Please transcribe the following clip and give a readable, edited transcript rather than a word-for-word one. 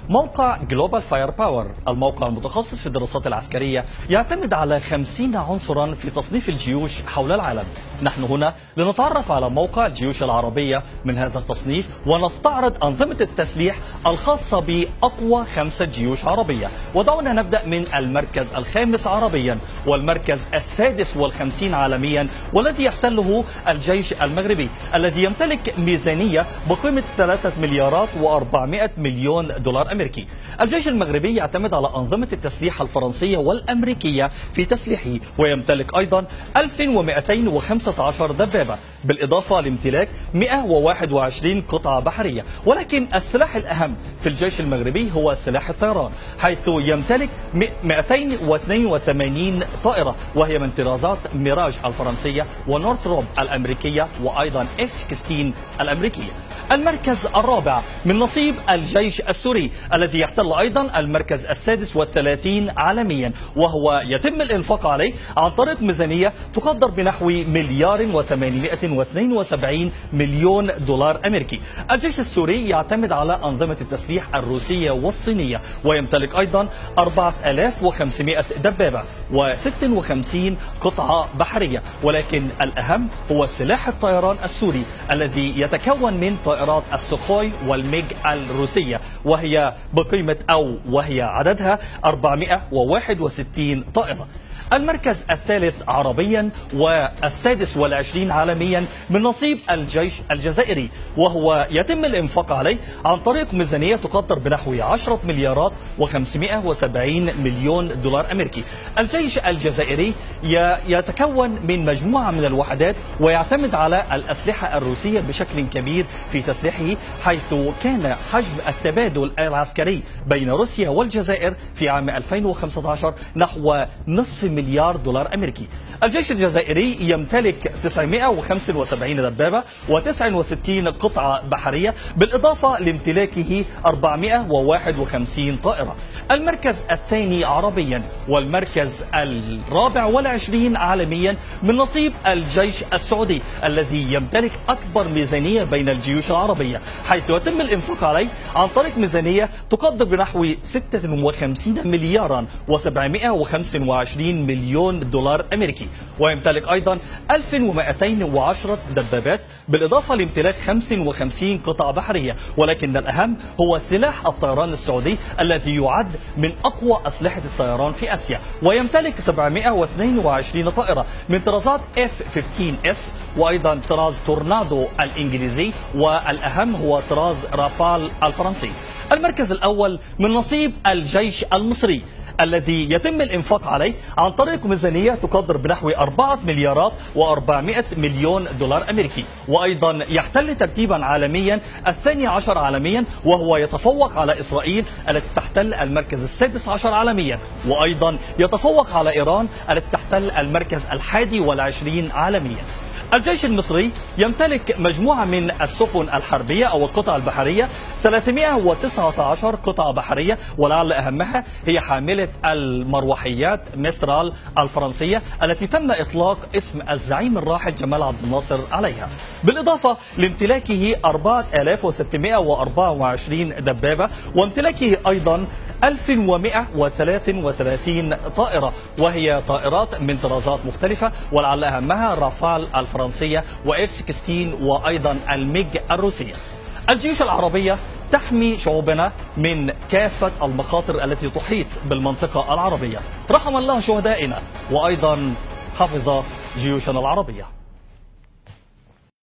موقع جلوبال فاير باور، الموقع المتخصص في الدراسات العسكرية، يعتمد على 50 عنصرا في تصنيف الجيوش حول العالم. نحن هنا لنتعرف على موقع الجيوش العربية من هذا التصنيف ونستعرض أنظمة التسليح الخاصة بأقوى 5 جيوش عربية. ودعونا نبدأ من المركز الخامس عربيا والمركز السادس والخمسين عالميا، والذي يحتله الجيش المغربي الذي يمتلك ميزانية بقيمة 3 مليارات و400 مليون دولار أمريكي. الجيش المغربي يعتمد على أنظمة التسليح الفرنسية والأمريكية في تسليحه، ويمتلك أيضا 1215 دبابة، بالإضافة لامتلاك 121 قطعة بحرية. ولكن السلاح الأهم في الجيش المغربي هو سلاح الطيران، حيث يمتلك 282 طائرة، وهي من طرازات ميراج الفرنسية ونورثروب الأمريكية وأيضا F-16 الأمريكية. المركز الرابع من نصيب الجيش السوري الذي يحتل أيضا المركز السادس والثلاثين عالميا، وهو يتم الإنفاق عليه عن طريق ميزانية تقدر بنحو 1,872 مليون دولار أمريكي. الجيش السوري يعتمد على أنظمة التسليح الروسية والصينية، ويمتلك أيضا 4500 دبابة و56 قطعة بحرية. ولكن الأهم هو سلاح الطيران السوري الذي يتكون من طائرات السخوي والميج الروسية، وهي عددها 461 طائرة. المركز الثالث عربيا والسادس والعشرين عالميا من نصيب الجيش الجزائري، وهو يتم الإنفاق عليه عن طريق ميزانية تقدر بنحو 10 مليارات و570 مليون دولار أمريكي. الجيش الجزائري يتكون من مجموعة من الوحدات، ويعتمد على الأسلحة الروسية بشكل كبير في تسليحه، حيث كان حجم التبادل العسكري بين روسيا والجزائر في عام 2015 نحو نصف مليار دولار أمريكي. الجيش الجزائري يمتلك 975 دبابة و69 قطعة بحرية، بالإضافة لامتلاكه 451 طائرة. المركز الثاني عربيا والمركز الرابع والعشرين عالميا من نصيب الجيش السعودي الذي يمتلك أكبر ميزانية بين الجيوش العربية، حيث يتم الإنفاق عليه عن طريق ميزانية تقدر بنحو 56 مليارا و725 مليون دولار أمريكي. ويمتلك أيضا 1210 دبابات، بالإضافة لامتلاك 55 قطعة بحرية. ولكن الأهم هو سلاح الطيران السعودي الذي يعد من أقوى أسلحة الطيران في آسيا، ويمتلك 722 طائرة من طرازات F-15S وأيضا طراز تورنادو الإنجليزي، والأهم هو طراز رافال الفرنسي. المركز الأول من نصيب الجيش المصري الذي يتم الإنفاق عليه عن طريق ميزانية تقدر بنحو 4 مليارات و400 مليون دولار أمريكي، وأيضا يحتل ترتيبا عالميا الثاني عشر عالميا، وهو يتفوق على إسرائيل التي تحتل المركز السادس عشر عالميا، وأيضا يتفوق على إيران التي تحتل المركز 21 عالميا. الجيش المصري يمتلك مجموعة من السفن الحربية أو القطع البحرية، 319 قطعة بحرية، ولعل أهمها هي حاملة المروحيات ميسترال الفرنسية التي تم إطلاق اسم الزعيم الراحل جمال عبد الناصر عليها، بالإضافة لامتلاكه 4624 دبابة، وامتلاكه أيضا 1133 طائرة، وهي طائرات من طرازات مختلفة، ولعل أهمها رافال الفرنسية وF-16 وأيضا الميج الروسية. الجيوش العربية تحمي شعوبنا من كافة المخاطر التي تحيط بالمنطقة العربية. رحم الله شهدائنا وأيضا حفظ جيوشنا العربية.